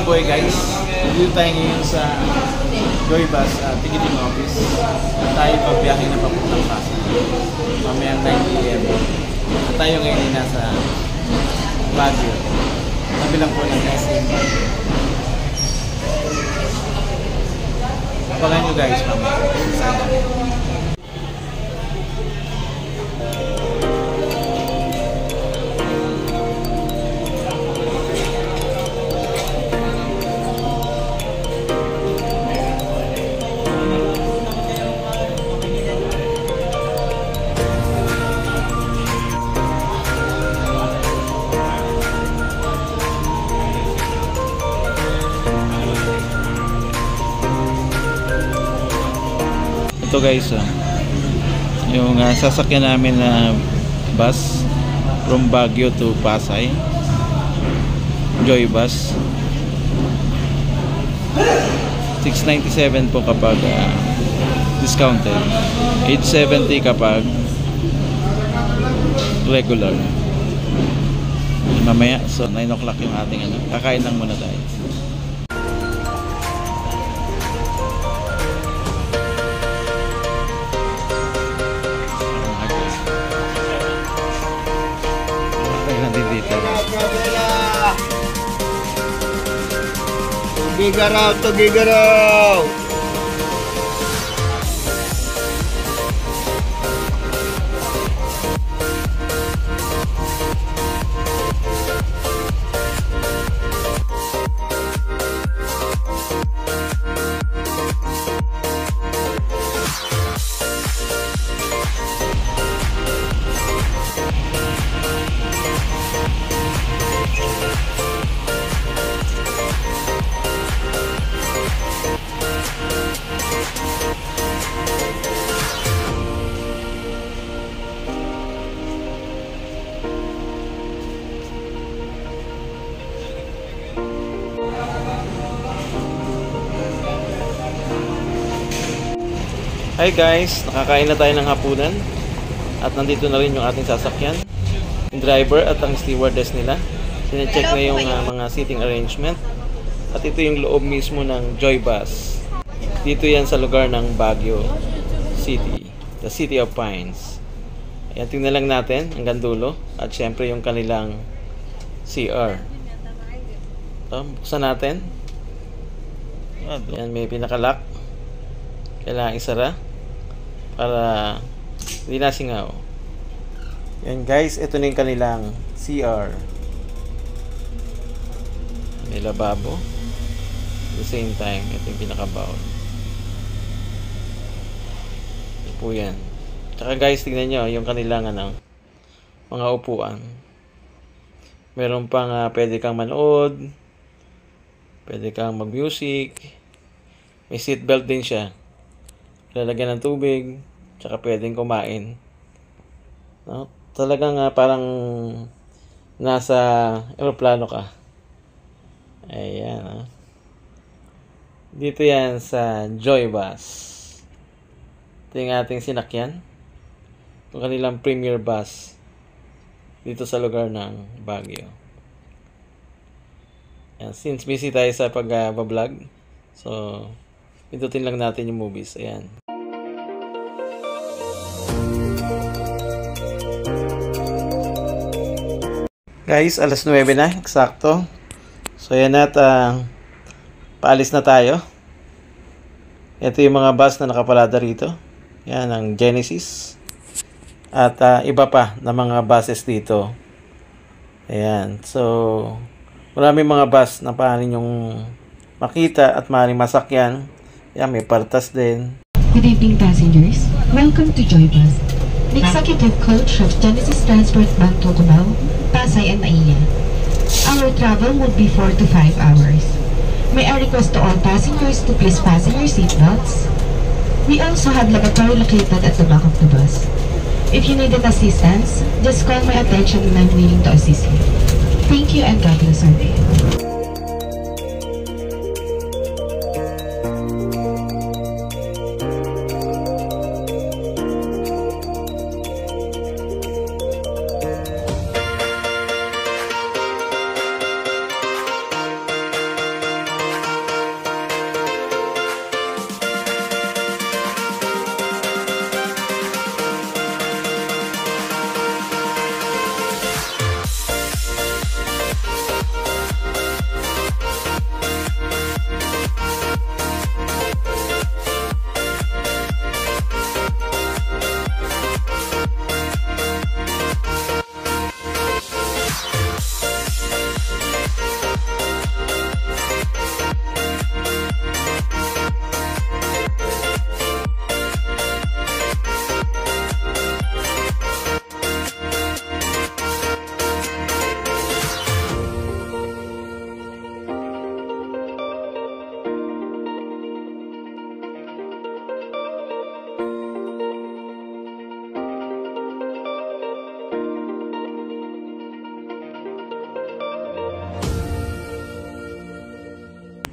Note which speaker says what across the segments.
Speaker 1: Boy guys, dito tayo ngayon sa Joybus ticketing office. Tayo pabiyahe na papuntang Pasay. Mamayang 9 PM. At tayo ngayon ay nasa Baguio. Sabi lang po ng SM. Abangan nyo guys mamaya. Sana. Ito guys, yung sasakyan namin na bus from Baguio to Pasay, Joybus. 697 po kapag discounted, 870 kapag regular. Mamaya, so 9 o'clock yung ating kakain lang muna tayo. Tugigaraw! Hi guys, nakakain na tayo ng hapunan at nandito na rin yung ating sasakyan, yung driver at ang stewardess nila. Sine-check na yung mga seating arrangement at ito yung loob mismo ng Joybus. Dito yan sa lugar ng Baguio City, the City of Pines. Ayan, tingnan lang natin hanggang dulo at syempre yung kanilang CR. So, buksan natin. Ayan, may pinakalock. Kailangan isara para hindi nasingaw. Yan guys, ito na yung kanilang CR. May lababo. At the same time, ito yung pinaka-bowl. Ito po yan. Tsaka guys, tignan nyo yung kanilang mga upuan. Meron pang pwede kang manood, pwede kang mag-music. May seatbelt din siya. Lalagyan ng tubig, tsaka pwedeng kumain. No? Talagang parang nasa aeroplano ka. Ayan. Dito yan sa Joybus. Ito yung ating sinakyan. Ito kanilang premier bus dito sa lugar ng Baguio. Ayan. Since busy tayo sa pag-vlog, so pindutin lang natin yung movies. Ayan. Guys, alas 9 na, eksakto. So yan at paalis na tayo. Ito yung mga bus na nakaparada rito. Yan ang Genesis. At iba pa na mga buses dito. Ayan. So maraming mga bus na paanin yung makita at maraming masakyan. Yan, may partas din.
Speaker 2: Good evening passengers. Welcome to Joybus, the executive coach of Genesis Transport Bank Tucumao, Pasay and Naiya. Our travel would be 4 to 5 hours. May I request to all passengers to please fasten your seatbelts. We also have lavatory located at the back of the bus. If you needed assistance, just call my attention and I'm willing to assist you. Thank you and God bless our day.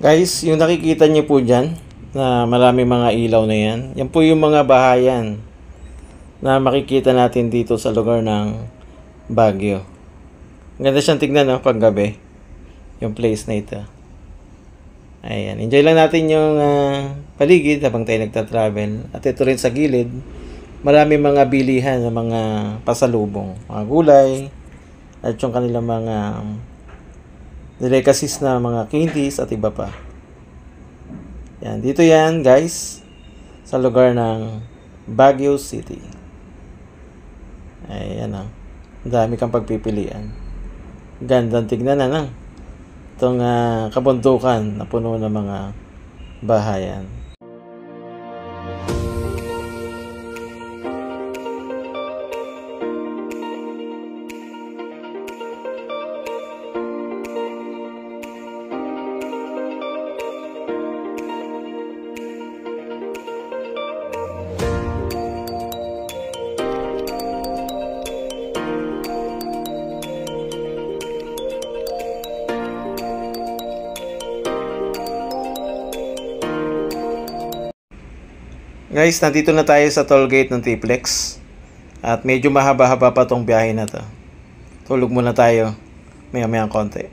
Speaker 1: Guys, yung nakikita nyo po dyan, na marami mga ilaw na yan, yan po yung mga bahayan na makikita natin dito sa lugar ng Baguio. Ganda siyang tignan, no, pag gabi. Yung place na ito. Ayan, enjoy lang natin yung paligid habang tayo nagta-travel. At ito rin sa gilid, marami mga bilihan ng mga pasalubong, mga gulay, at yung kanilang mga delicacies na mga candies at iba pa. Yan, dito yan guys, sa lugar ng Baguio City. Ayan o, ang dami kang pagpipilian. Gandang tignan na itong kabundukan na puno ng mga bahayan. Guys, nandito na tayo sa toll gate ng T-Flex. At medyo mahaba-haba pa tong biyahe na to. Tulog muna tayo. Maya-maya konti.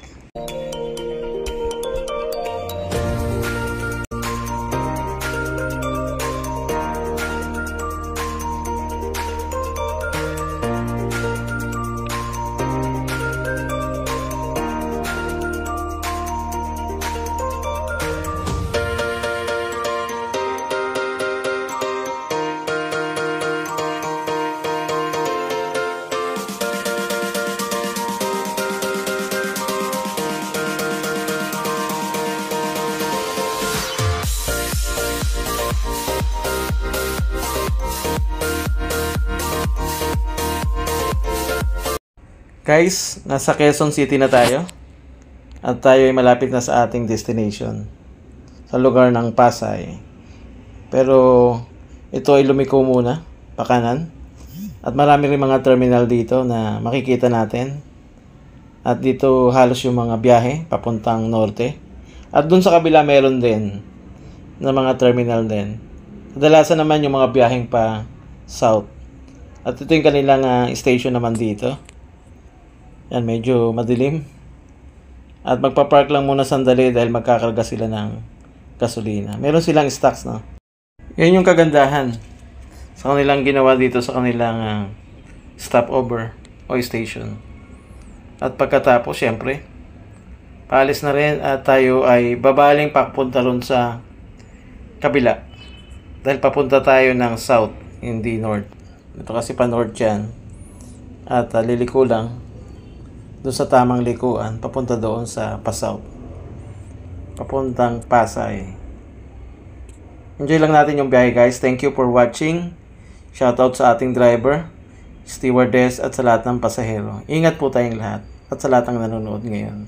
Speaker 1: Guys, nasa Quezon City na tayo. At tayo ay malapit na sa ating destination. Sa lugar ng Pasay. Pero ito ay lumiko muna, pakanan. At marami rin mga terminal dito na makikita natin. At dito halos yung mga biyahe papuntang norte. At dun sa kabila meron din na mga terminal din. Kadalasan naman yung mga biyaheng pa south. At ito yung kanilang station naman dito. Yan, medyo madilim. At magpa-park lang muna sandali dahil magkakarga sila ng gasolina. Meron silang stocks, no? Yan yung kagandahan sa kanilang ginawa dito sa kanilang stopover o station. At pagkatapos, syempre, paalis na rin at tayo ay babaling papunta ron sa kabila. Dahil papunta tayo ng south, hindi north. Ito kasi pa north yan. At liliko lang doon sa tamang likuan, papunta doon sa pa-south. Papuntang Pasay. Enjoy lang natin yung biyahe guys. Thank you for watching. Shoutout sa ating driver, stewardess at sa lahat ng pasahero. Ingat po tayong lahat at sa lahat ng nanonood ngayon.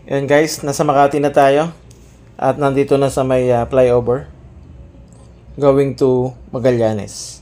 Speaker 1: Ayan guys, nasa Makati na tayo. At nandito na sa may flyover. Going to Magallanes.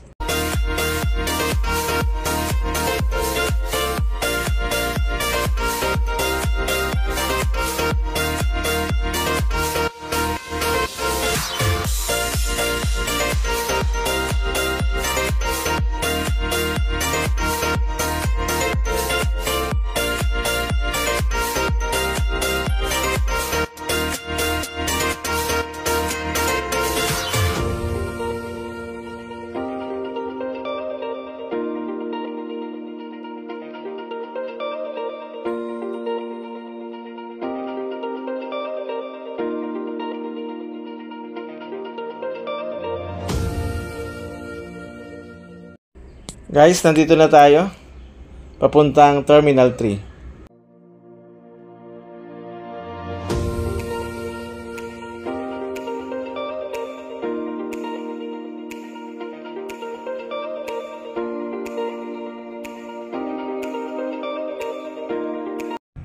Speaker 1: Guys, nandito na tayo. Papuntang Terminal 3.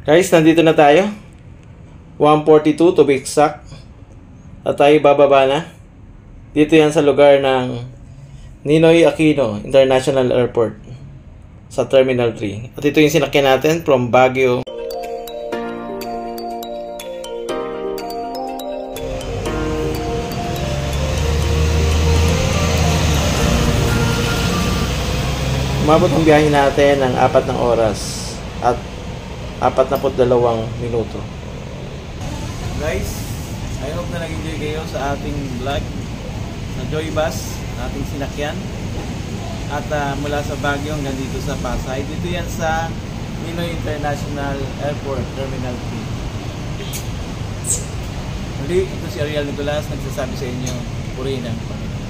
Speaker 1: Guys, nandito na tayo. 142 to be exact. At tayo bababa na. Dito yan sa lugar ng Ninoy Aquino International Airport sa Terminal 3. At ito yung sinakyan natin from Baguio. Umabot ang biyahe natin ng 4 na oras at 42 minuto. Guys, I hope na nag-enjoy kayo sa ating vlog sa Joy Bus, ating sinakyan. At mula sa Baguio hanggang dito sa Pasay. Dito yan sa Ninoy International Airport, Terminal 3. Muli, ito si Ariel Nicolas nagsasabi sa inyo, purihin ang Panginoon.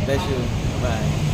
Speaker 1: Bless you. Bye-bye.